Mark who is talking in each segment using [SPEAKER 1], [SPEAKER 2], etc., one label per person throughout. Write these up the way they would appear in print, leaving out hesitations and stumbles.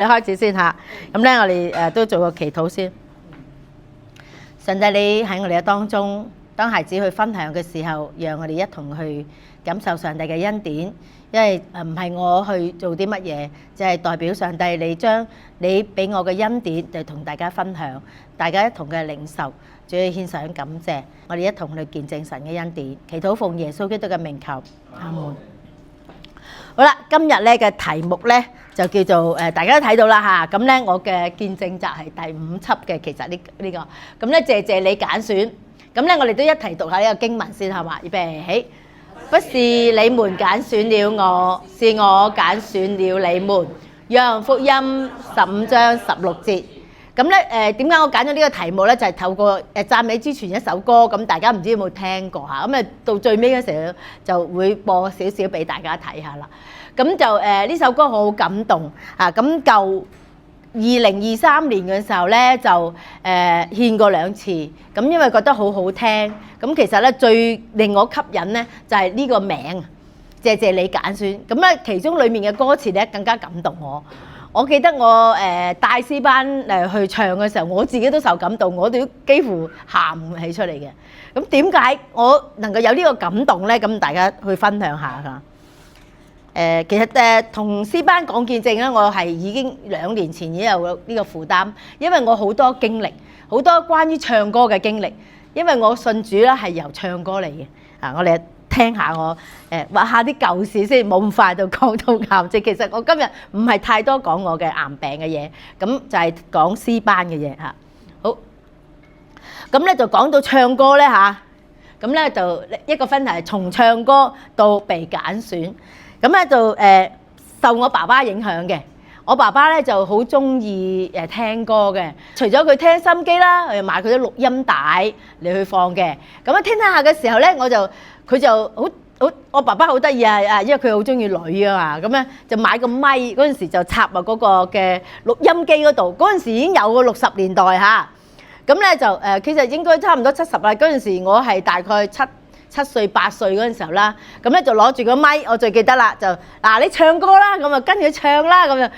[SPEAKER 1] 開始先嚇，咁咧我哋都做個祈禱先。上帝，你喺我哋嘅當中，當孩子去分享嘅時候，讓我哋一同去感受上帝嘅恩典。因為唔係我去做啲乜嘢，就係代表上帝你將你俾我嘅恩典，就同大家分享，大家一同嘅領受，仲要獻上感謝。我哋一同去見證神嘅恩典。祈禱奉耶穌基督嘅名求，阿門。好啦，今日咧嘅題目咧就叫做大家都睇到啦嚇，咁咧我嘅見證集係第5輯嘅，其實呢個，咁咧謝謝你揀選，咁咧我哋都一齊讀下呢個經文先係嘛？預備起，不是你們揀選了我，是我揀選了你們。約翰福音15章16節。咁咧點解我揀咗呢個題目咧？就係透過讚美之泉一首歌，咁大家唔知有冇聽過嚇？咁到最尾嘅時候就會播少少俾大家睇下啦。咁就呢首歌我好感動啊！咁舊2023年嘅時候咧就獻過2次，咁因為覺得好好聽。咁其實咧最令我吸引咧就係呢個名，謝謝你揀選。咁咧其中裡面嘅歌詞咧更加感動我。我記得我帶詩班去唱嘅時候，我自己都受感動，我都幾乎喊起出嚟嘅。咁點解我能夠有呢個感動咧？咁大家去分享下㗎。其實同詩班講見證咧，我係已經2年前已經有呢個負擔，因為我好多經歷，好多關於唱歌嘅經歷。因為我信主咧係由唱歌嚟嘅。我哋聽下我話下啲舊事先，冇咁快就講到癌症。其實我今日唔係太多講我嘅癌病嘅嘢，咁就係講詩班嘅嘢嚇。好，咁咧就講到唱歌咧嚇，咁咧就一個分題係從唱歌到被揀選。咁咧就受我爸爸影響嘅。我爸爸咧就好中意聽歌嘅，除咗佢聽心機啦，又買佢啲錄音帶嚟去放嘅。咁啊聽下嘅時候咧，佢就我爸爸好得意啊，因為佢好中意女啊嘛，咁咧就買個咪嗰陣時就插入嗰個嘅錄音機嗰度。嗰陣時已經有個60年代嚇，咁咧就其實應該差唔多70啦。嗰陣時我係大概7歲8歲嗰陣時候啦，咁咧就攞住個咪，我最記得啦，就你唱歌啦，咁啊跟住唱啦，咁樣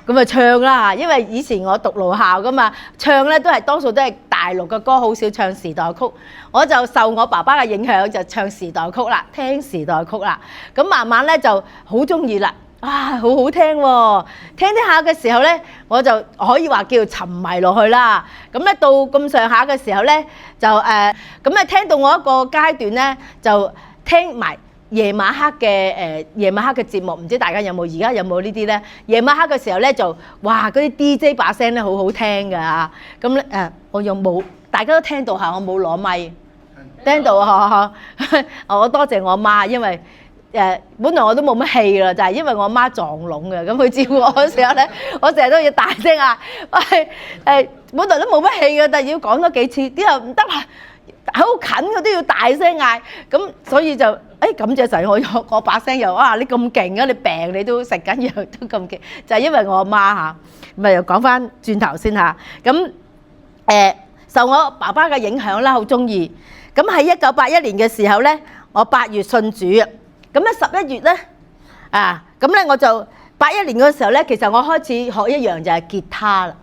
[SPEAKER 1] 咁啊唱啦，因為以前我讀路校噶嘛，唱咧多數都係大陸嘅歌，好少唱時代曲。我就受我爸爸嘅影響，就唱時代曲啦，聽時代曲啦，咁慢慢咧就好中意啦。好好聽喎！聽下嘅時候咧，我就可以話叫沉迷落去啦。咁咧到咁上下嘅時候咧，就咁聽到我一個階段咧，就聽埋夜晚黑嘅節目。唔知大家有冇而家有冇呢啲咧？夜晚黑嘅時候咧，就哇嗰啲 DJ 把聲咧好好聽㗎嚇。咁咧我又冇，大家都聽到下，我冇攞咪，聽到我多謝我媽，因為本來我都冇乜氣啦，就係因為我媽撞聾嘅，咁佢照顧我嘅時候咧，我成日都要大聲嗌，本來都冇乜氣嘅，但係要講多幾次，之後唔得啦，好近我都要大聲嗌，咁所以就感謝神，我把聲又你咁勁啊，你病你都食緊藥都咁勁，就係因為我阿媽嚇，咪又講翻轉頭先嚇，咁受我爸爸嘅影響啦，好中意，咁喺1981年嘅時候咧，我8月信主啊。咁咧11月咧，咁咧我就81年嗰時候咧，其實我開始學一樣就係吉他啦。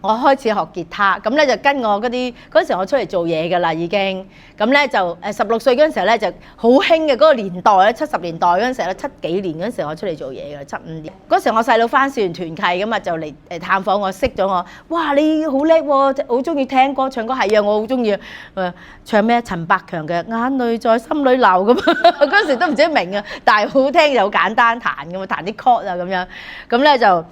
[SPEAKER 1] 我開始學吉他，咁咧就跟我嗰陣時我出嚟做嘢㗎啦已經，咁咧就16歲嗰陣時候咧就好興嘅嗰個年代咧，70年代嗰陣時咧，70幾年嗰陣時我出嚟做嘢㗎，75年。嗰時我細佬返少年團契咁啊，就嚟探訪我，識咗我，哇你好叻喎，好中意聽歌唱歌，係啊我好中意，唱咩陳百強嘅眼淚在心裏流咁，嗰陣時都唔知明啊，但係好聽又好簡單彈咁啊，彈啲 chord 啊咁樣，咁咧就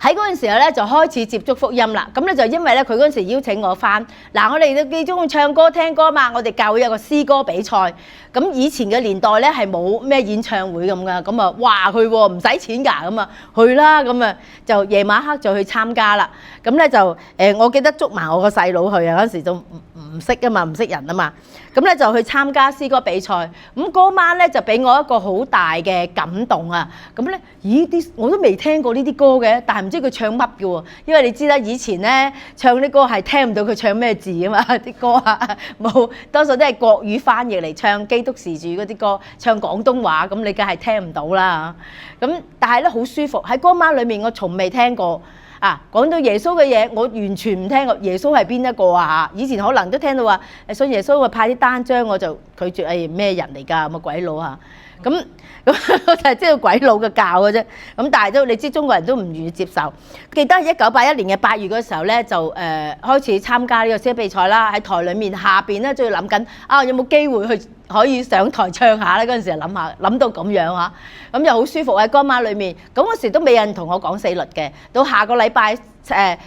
[SPEAKER 1] 喺嗰陣時候咧就開始接觸福音啦，咁咧就因為咧佢嗰陣時邀請我返，我哋都幾中意唱歌聽歌嘛，我哋教會有個詩歌比賽，咁以前嘅年代咧係冇咩演唱會咁噶，咁啊哇去喎唔使錢㗎，咁啊去啦，咁啊就夜晚黑就去參加啦，咁咧就我記得捉埋我個細佬去啊，嗰陣時就唔識啊嘛，唔識人啊嘛，咁咧就去參加詩歌比賽，咁嗰晚咧就俾我一個好大嘅感動啊，咁咧咦啲我都未聽過呢啲歌嘅，但係唔知佢唱乜嘅喎，因為你知啦，以前咧唱啲歌係聽唔到佢唱咩字啊嘛，啲歌啊冇，多數都係國語翻譯嚟唱基督時主嗰啲歌，唱廣東話咁你梗係聽唔到啦。咁但係咧好舒服，喺嗰晚裏面我從未聽過啊，講到耶穌嘅嘢我完全唔聽過，耶穌係邊一個啊？以前可能都聽到話信耶穌，我派啲單張我就拒絕，咩人嚟㗎？咁啊鬼佬啊！咁我就係知道鬼佬嘅教嘅啫，咁但係都你知中國人都唔願意接受。記得1981年嘅8月嗰時候咧，就開始參加呢個詩比賽啦。喺台裡面下邊咧，就要諗緊有冇機會去可以上台唱下咧。嗰陣時就諗到咁樣嚇，咁又好舒服喺嗰晚裏面。咁嗰時都未有人同我講四律嘅，到下個禮拜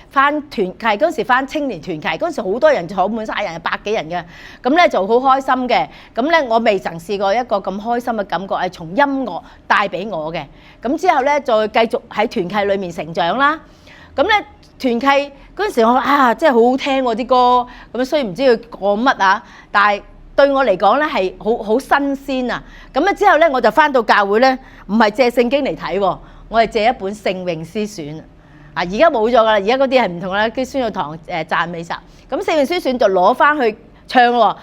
[SPEAKER 1] 翻團契嗰陣時翻青年團契嗰陣時好多人坐滿晒人，100幾人嘅，咁咧就好開心嘅。咁咧我未曾試過一個咁開心嘅感覺係從音樂帶俾我嘅。咁之後咧再繼續喺團契裏面成長啦。咁咧團契嗰陣時我真係好好聽喎啲歌，咁雖然唔知佢講乜啊，但係對我嚟講咧係好新鮮啊。咁咧之後咧我就翻到教會咧，唔係借聖經嚟睇喎，我係借一本聖詠詩選。而家冇咗㗎啦，而家嗰啲係唔同啦，啲宣道堂讚美集。咁聖詠詩選就攞翻去唱喎。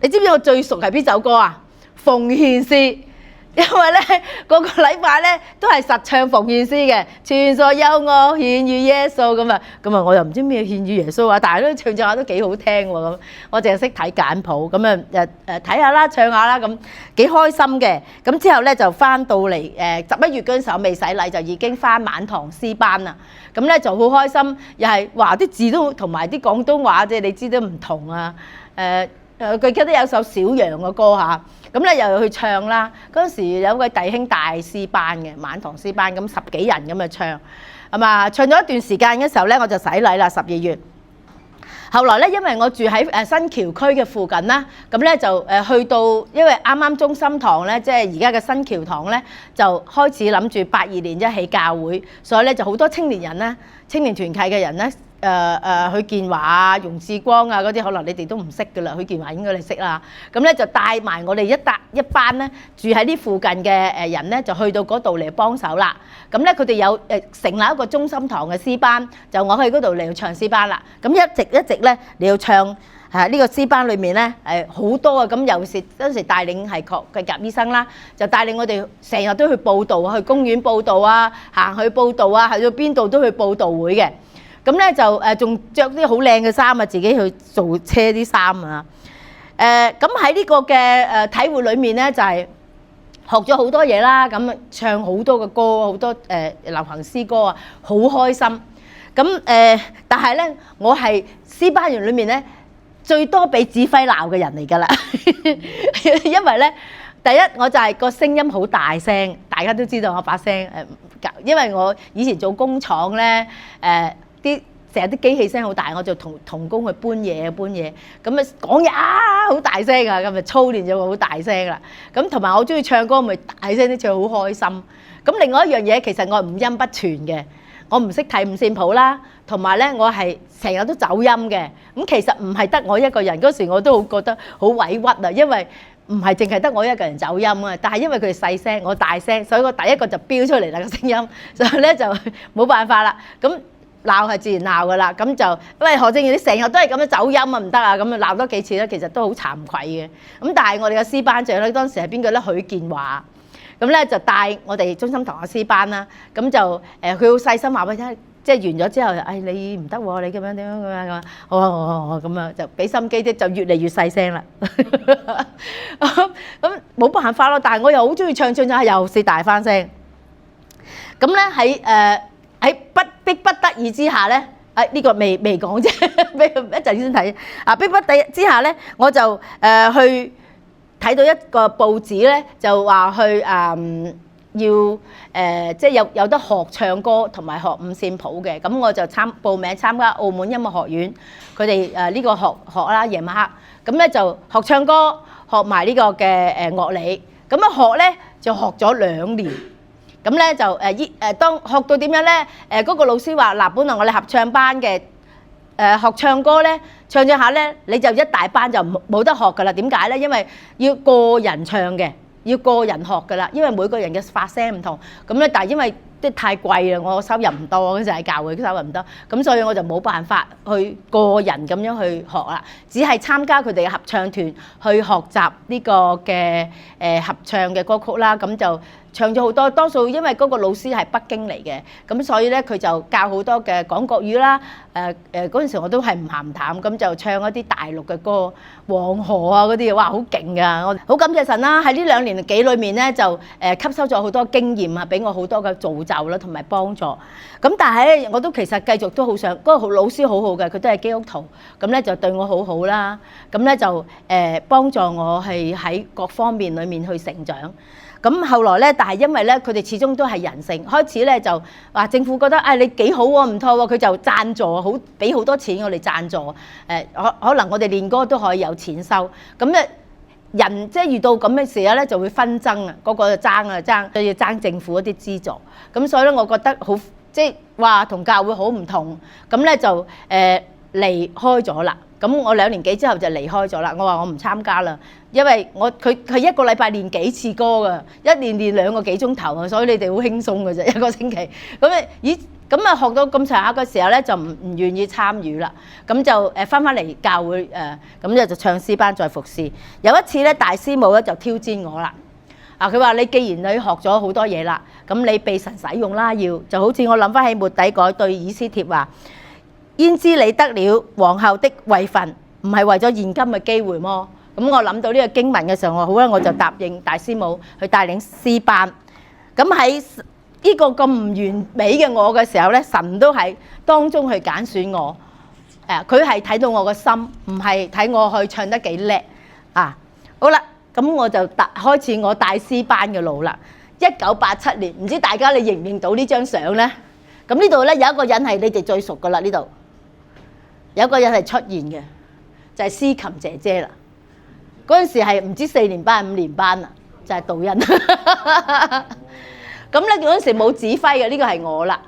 [SPEAKER 1] 你知唔知我最熟係邊首歌啊？奉獻詩。因為咧個禮拜咧都係實唱奉獻詩嘅，全所有我獻與耶穌咁啊，我又唔知咩獻與耶穌啊，但係都唱下都幾好聽喎咁。我淨係識睇簡譜咁睇下啦，唱下啦咁，幾開心嘅。咁之後咧就翻到嚟11月嗰陣時候未洗禮就已經翻晚堂詩班啦。咁咧就好開心，又係話啲字都同埋啲廣東話即係你知都唔同啊。佢記得有首小羊嘅歌嚇。咁咧又去唱啦，嗰陣時有位弟兄大詩班嘅晚堂詩班，咁10幾人咁唱，係嘛？唱咗一段時間嘅時候咧，我就洗禮啦12月。後來咧，因為我住喺新橋區嘅附近啦，咁咧就去到，因為啱啱中心堂咧，即係而家嘅新橋堂咧，就開始諗住82年一起教會，所以咧就好多青年人咧，青年團契嘅人咧。許建華啊、容志光啊嗰啲，可能你哋都唔識噶啦。許建華應該你識啦。咁咧就帶埋我哋一班咧住喺呢附近嘅人咧，就去到嗰度嚟幫手啦。咁咧佢哋有成立一個中心堂嘅詩班，就我去嗰度嚟唱詩班啦。咁一直咧你要唱呢個詩班裏面咧好多啊。咁尤其是嗰陣時帶領係嘅夾醫生啦，就帶領我哋成日都去報道，去公園報道啊，行去報道啊，去到邊度都去報道會嘅。咁咧就仲着啲好靚嘅衫啊，自己去做車啲衫啊。咁喺呢個嘅體會裏面咧，就係學咗好多嘢啦。咁唱好多嘅歌，好多流行詩歌啊，好開心。咁但係咧，我係詩班員裏面咧最多俾指揮鬧嘅人嚟㗎啦。因為咧，第一我就係個聲音好大聲，大家都知道我把聲因為我以前做工廠咧成日啲機器聲好大，我就同同工去搬嘢，咁啊講嘢好大聲啊，咁咪操練咗好大聲啦。咁同埋我中意唱歌，咪大聲啲唱，好開心。咁另外一樣嘢，其實我係五音不全嘅，我唔識睇五線譜啦，同埋咧我係成日都走音嘅。咁其實唔係得我一個人，嗰時我都好覺得好委屈啊，因為唔係淨係得我一個人走音啊，但係因為佢哋細聲，我大聲，所以我第一個就飆出嚟啦個聲音，所以咧就冇辦法啦。咁鬧係自然鬧噶啦，咁就喂何正義你成日都係咁樣走音啊，唔得啊，咁啊鬧多幾次咧，其實都好慚愧嘅。咁但係我哋嘅詩班長咧，當時係邊個咧？許建華，咁咧就帶我哋中心堂嘅詩班啦。咁就佢好細心話俾你聽，即係完咗之後，你唔得喎，你咁樣點樣咁樣好咁啊，就俾心機啲，就越嚟越細聲啦。咁冇辦法咯，但係我又好中意唱咗又是大翻聲。咁咧喺逼不得已之下咧，呢個未講啫，一陣先睇。逼不得已之下咧，我就去睇到一個報紙咧，就話去要即係有得學唱歌同埋學五線譜嘅。咁我就報名參加澳門音樂學院，佢哋呢個學啦，夜晚黑咁咧就學唱歌，學埋呢個嘅樂理。咁學咧就學咗2年。咁咧就當學到點樣咧？嗰個老師話嗱，本來我哋合唱班嘅學唱歌咧，唱咗下咧，你就一大班就冇得學㗎啦。點解咧？因為要個人唱嘅，要個人學㗎啦。因為每個人嘅發聲唔同。咁咧，但係因為即係太貴啦，我收入唔多，嗰陣喺教會收入唔多，咁所以我就冇辦法去個人咁樣去學啦，只係參加佢哋嘅合唱團去學習呢個嘅合唱嘅歌曲啦，咁就唱咗好多，多數因為嗰個老師係北京嚟嘅，咁所以咧佢就教好多嘅講國語啦，嗰陣時我都係唔鹹淡，咁就唱一啲大陸嘅歌，黃河啊嗰啲，哇好勁㗎！我好感謝神啦，喺呢2年幾裏面咧就吸收咗好多經驗啊，俾我好多嘅造就啦，同埋幫助。咁但係咧，我都其實繼續都好想，嗰個老師好好嘅，佢都係基督徒，咁咧就對我好好啦，咁咧就幫助我係喺各方面裏面去成長。咁後來咧，但係因為咧，佢哋始終都係人性，開始咧就話政府覺得你幾好喎，唔錯喎，佢就贊助，好俾好多錢我哋贊助，可能我哋練歌都可以有錢收，咁咧人即係遇到咁嘅時候咧，就會紛爭啊，個個就爭，就要爭政府一啲資助，咁所以咧，我覺得好即係話同教會好唔同，咁咧就離開咗啦。咁我2年幾之後就離開咗啦。我話我唔參加啦，因為佢一個禮拜練幾次歌㗎，一練2個幾鐘頭啊，所以你哋好輕鬆㗎啫，1個星期。咁啊學到咁長下嘅時候咧，就唔願意參與啦。咁就翻嚟教會咁就唱詩班再服侍。有一次咧，大師母咧就挑戰我啦。佢話你既然你學咗好多嘢啦，咁你被神使用啦，要就好似我諗翻起末底改對以斯帖話。焉知你得了皇后的位份，唔係為咗現今嘅機會麼？咁我諗到呢個經文嘅時候，我好啦，我就答應大師母去帶領詩班。咁喺呢個咁唔完美嘅我嘅時候咧，神都喺當中去揀選我。佢係睇到我個心，唔係睇我去唱得幾叻啊！好啦，咁我就開始我帶詩班嘅路啦。1987年，唔知大家你認唔認到呢張相咧？咁呢度咧有一個人係你哋最熟噶啦，呢度。有一個人係出現嘅，就係司琴姐姐啦。嗰陣時係唔知4年班、5年班啦，就係杜欣。咁咧嗰陣時冇指揮嘅，呢個係我啦。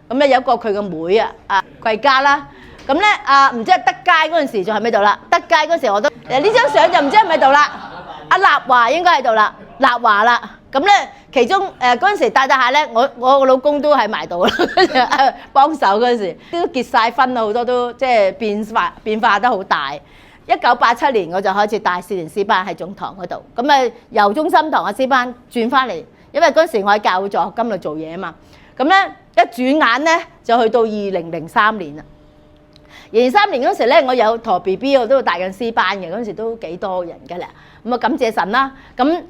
[SPEAKER 1] 咁咧有一個佢個妹啊，桂嘉啦。咁咧唔知係德佳嗰陣時仲喺咪度啦？德佳嗰時我都呢張相就唔知係咪度啦。阿立華應該喺度啦，立華啦。咁咧其中嗰陣時帶下咧，我個老公都喺埋度啦，幫手嗰陣時都結晒婚啦，好多都即係變化得好大。1987年我就開始帶少年詩班喺總堂嗰度，咁由中心堂嘅詩班轉翻嚟，因為嗰陣時我喺教會助學金度做嘢啊嘛。咁咧一轉眼咧就去到2003年啦。2003年嗰時咧，我有陀 BB， 我都帶緊詩班嘅，嗰陣時都幾多人㗎啦。咁感謝神啦。咁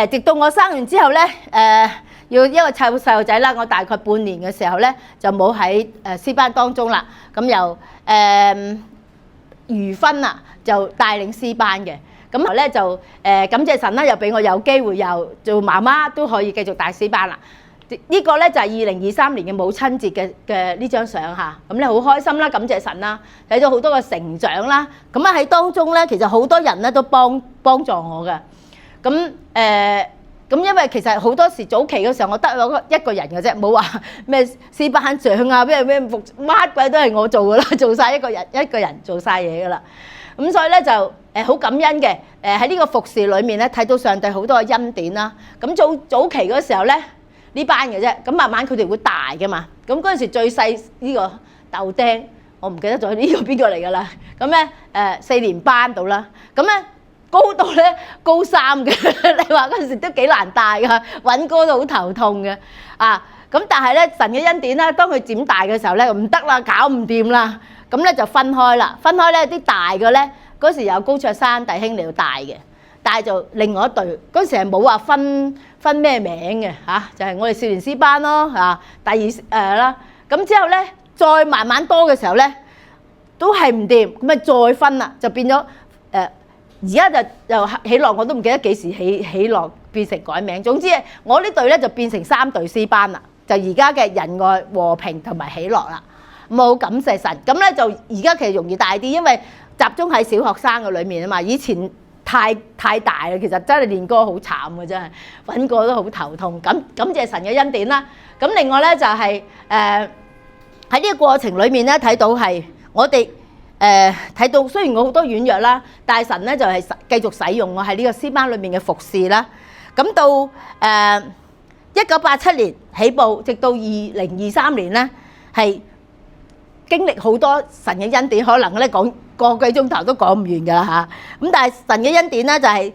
[SPEAKER 1] 直到我生完之後咧，要因為湊細路仔啦，我大概半年嘅時候咧就冇喺詩班當中啦。咁由余芬啊就帶領詩班嘅。咁咧就感謝神啦，又俾我有機會又做媽媽都可以繼續帶詩班啦。呢個咧就係2023年嘅母親節嘅呢張相嚇，咁咧好開心啦，感謝神啦，睇到好多個成長啦。咁喺當中咧，其實好多人咧都幫助我嘅。咁因為其實好多時早期嘅時候，我得咗一個人嘅啫，冇話咩詩班長啊，咩服乜鬼都係我做噶啦，做晒一個人做晒嘢噶啦。咁所以咧就好感恩嘅。喺呢個服侍裏面咧，睇到上帝好多嘅恩典啦。咁早期嗰時候咧，呢班嘅啫，咁慢慢佢哋會大嘅嘛。咁嗰陣時最細呢個豆丁，我唔記得咗呢個邊個嚟㗎啦。咁咧4年班到啦，咁咧高到咧高3嘅，你話嗰陣時都幾難帶㗎，揾歌都好頭痛嘅啊。咁但係咧神嘅恩典啦，當佢漸大嘅時候咧，唔得啦，搞唔掂啦，咁咧就分開啦。分開咧啲大嘅咧，嗰時有高卓山弟兄嚟到帶嘅。但係就另外一隊，嗰時係冇話分咩名嘅嚇，就係我哋少年詩班咯嚇。第二啦，咁之後咧再慢慢多嘅時候咧，都係唔掂，咁咪再分啦，就變咗而家就又喜樂，我都唔記得幾時喜樂變成改名。總之我呢隊咧就變成3隊詩班啦，就而家嘅仁愛、和平同埋喜樂啦。冇感謝神，咁咧就而家其實容易大啲，因為集中喺小學生嘅裏面啊嘛。以前太大啦，其實真係練歌好慘嘅，真係揾歌都好頭痛。感謝神嘅恩典啦。咁另外咧就係喺呢個過程裏面咧睇到係我哋睇到，雖然我好多軟弱啦，但係神咧就係繼續使用我喺呢個詩班裏面嘅服侍啦。咁到1987年起步，直到2023年咧，係經歷好多神嘅恩典，可能咧講個幾鐘頭都講唔完㗎啦嚇。咁但係神嘅恩典咧就係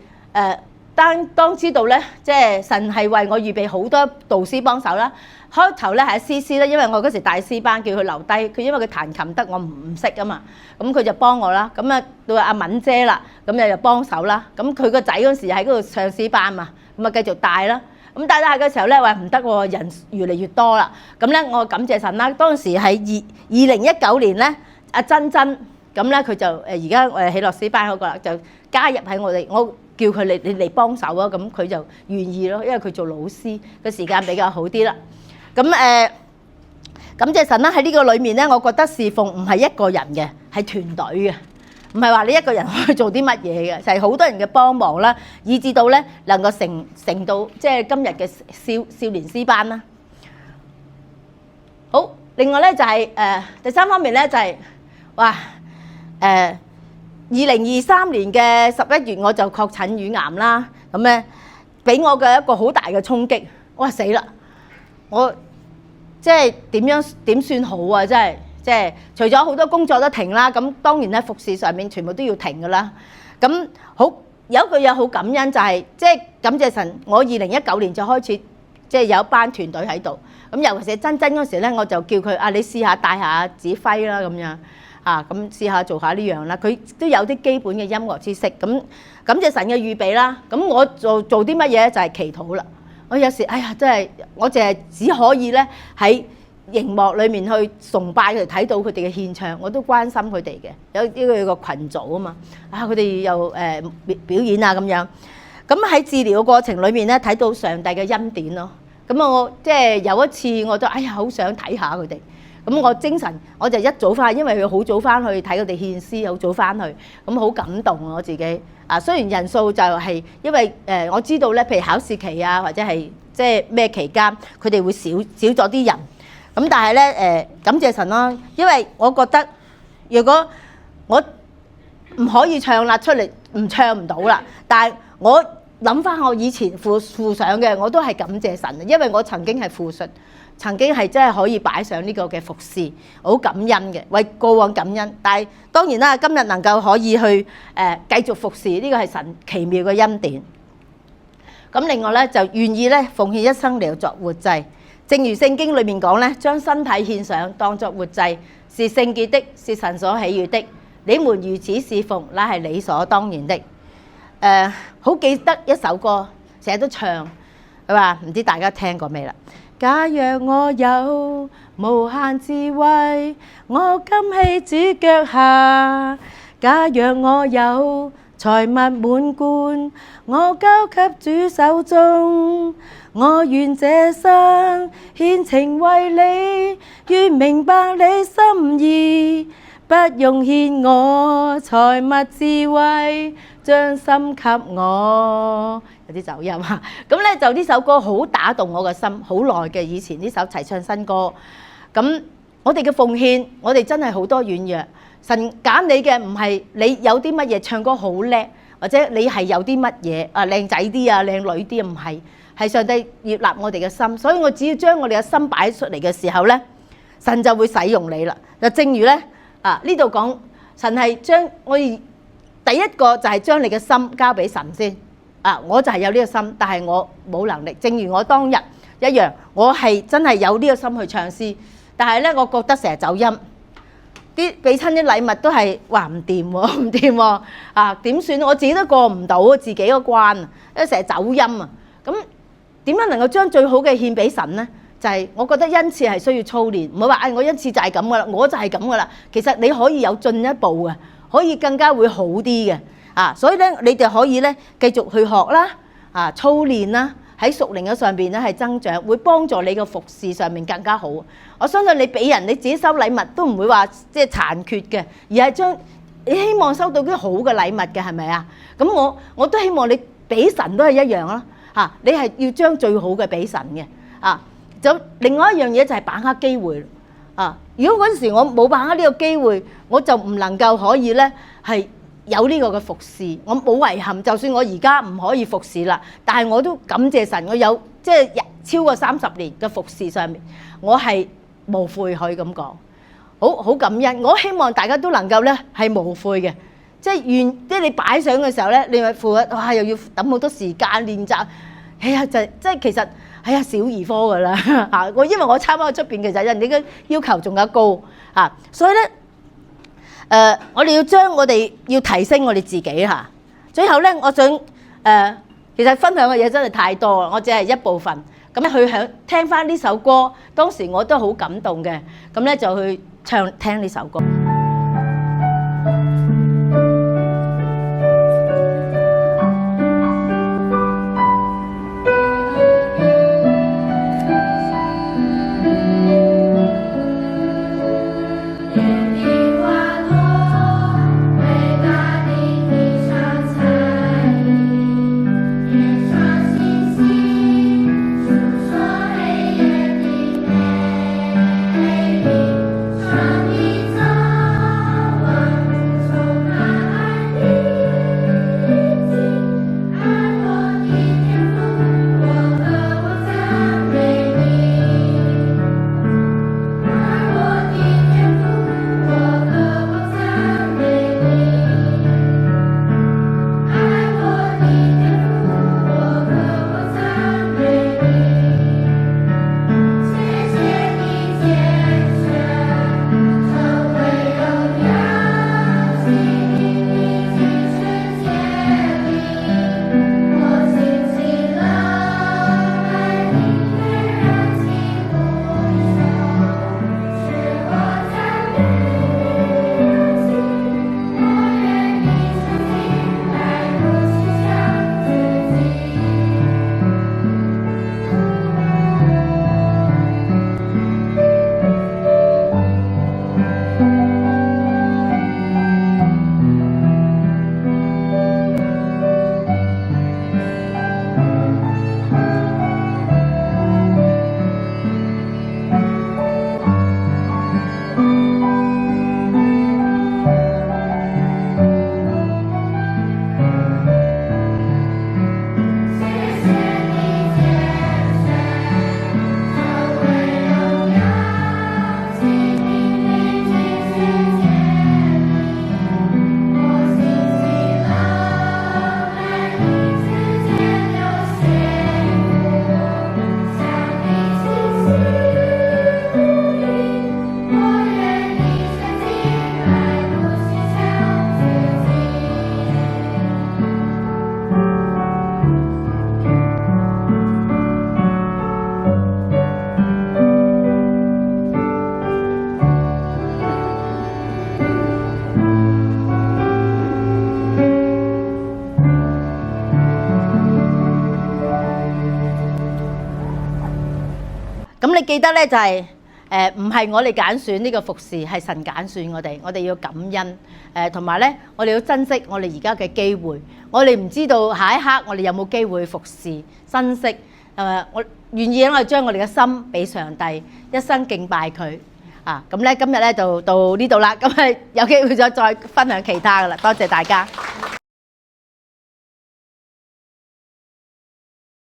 [SPEAKER 1] 當知道咧，即係神係為我預備好多導師幫手啦。開頭咧係思思咧，因為我嗰時帶詩班叫佢留低，佢因為佢彈琴得我唔識啊嘛，咁佢就幫我啦。咁啊到阿敏姐啦，咁又幫手啦。咁佢個仔嗰時喺嗰度上詩班嘛，咁啊繼續帶啦。咁帶下嘅時候咧話唔得喎，人越嚟越多啦。咁咧我感謝神啦。當時喺2019年咧，阿珍珍咁咧佢就而家喜樂詩班嗰個啦，就加入喺我叫佢你嚟幫手啊。咁佢就願意咯，因為佢做老師個時間比較好啲啦。咁感謝神啦！喺呢個裏面咧，我覺得侍奉唔係一個人嘅，係團隊嘅，唔係話你一個人可以做啲乜嘢嘅，就係好多人嘅幫忙啦，以至到咧能夠成到即係今日嘅少年詩班啦。好，另外咧就係第三方面咧就係2023年嘅11月我就確診乳癌啦。咁咧俾我嘅一個好大嘅衝擊，哇死啦！我即係點算好啊！即係除咗好多工作都停啦，咁當然咧服侍上面全部都要停噶啦。咁好有一句嘢好感恩就係即係感謝神，我2019年就開始即係有一班團隊喺度。咁尤其是珍珍嗰時咧，我就叫佢你試下帶下指揮啦咁樣咁試下做下呢樣啦。佢都有啲基本嘅音樂知識。咁感謝神嘅預備啦。咁我做啲乜嘢就係祈禱啦。我有時真係我淨係只可以咧喺熒幕裏面去崇拜佢哋，睇到佢哋嘅獻唱，我都關心佢哋嘅。有個群組啊嘛，佢哋又表演啊咁樣。咁喺治療嘅過程裏面咧，睇到上帝嘅恩典咯。咁我即係有一次我都好想睇下佢哋。咁我精神我就一早翻，因為佢好早翻去睇佢哋獻詩，好早翻去，咁好感動我自己。雖然人數就係因為我知道咧，譬如考試期啊，或者係即係咩期間，佢哋會少咗啲人。咁但係咧感謝神啦，因為我覺得如果我唔可以唱啦，出嚟唱唔到啦。但係我諗翻我以前附上嘅，我都係感謝神，因為我曾經係附術。曾經係真係可以擺上呢個嘅服侍，好感恩嘅，為過往感恩。但係當然啦，今日能夠可以去繼續服侍，呢個係神奇妙嘅恩典。咁另外咧就願意咧奉獻一生嚟作活祭，正如聖經裏面講咧，將身體獻上當作活祭，是聖潔的，是神所喜悅的。你們如此侍奉，乃係理所當然的。好記得一首歌，成日都唱，佢話唔知大家聽過未啦？假若我有無限智慧，我甘喺主腳下；假若我有財物滿貫，我交給主手中。我願這生獻情為你，願明白你心意，不用獻我財物智慧，將心給我。有啲走音啊！咁咧就呢首歌好打動我嘅心，好耐嘅以前呢首齊唱新歌。咁我哋嘅奉獻，我哋真係好多軟弱。神揀你嘅唔係你有啲乜嘢唱歌好叻，或者你係有啲乜嘢靚仔啲啊、靚女啲啊，唔係，係上帝悅納我哋嘅心。所以我只要將我哋嘅心擺出嚟嘅時候咧，神就會使用你啦。就正如咧呢度講，神係將我哋第一個就係將你嘅心交俾神先。我就係有呢個心，但係我冇能力。正如我當日一樣，我係真係有呢個心去唱詩，但係咧，我覺得成日走音，啲俾親啲禮物都係話唔掂喎，唔掂喎，點算？我自己都過唔到自己個關，因為成日走音啊。咁點樣能夠將最好嘅獻俾神呢？就係我覺得恩賜係需要操練，唔好話我恩賜就係咁噶啦，我就係咁噶啦。其實你可以有進一步嘅，可以更加會好啲嘅。所以咧，你哋可以咧繼續去學啦，操練啦，喺屬靈嘅上邊咧係增長，會幫助你嘅服侍上面更加好。我相信你俾人，你自己收禮物都唔會話即係殘缺嘅，而係將你希望收到啲好嘅禮物嘅，係咪啊？咁我都希望你俾神都係一樣啦，你係要將最好嘅俾神嘅。就另外一樣嘢就係把握機會。如果嗰陣時我冇把握呢個機會，我就唔能夠可以咧係有呢個嘅服侍，我冇遺憾。就算我而家唔可以服侍啦，但係我都感謝神，我有即係超過30年嘅服侍上面，我係無悔可以咁講，好感恩。我希望大家都能夠咧係無悔嘅，即係你擺上嘅時候咧，你咪付哇又要等好多時間練習，哎呀即係其實小兒科㗎啦嚇。我因為我參加出邊，其實人哋嘅要求仲有高嚇，所以咧。我哋要將我哋要提升我哋自己嚇。最後咧，我想其實分享嘅嘢真係太多，我只係一部分。咁咧去聽翻呢首歌，當時我都好感動嘅。咁咧就去聽呢首歌。咁你記得咧就係唔係我哋揀選呢個服侍，係神揀選我哋。我哋要感恩同埋咧我哋要珍惜我哋而家嘅機會。我哋唔知道下一刻我哋有冇機會服侍，珍惜我願意我哋將我哋嘅心俾上帝，一生敬拜佢啊！咁咧今日咧就到呢度啦，咁有機會再分享其他噶啦，多謝大家。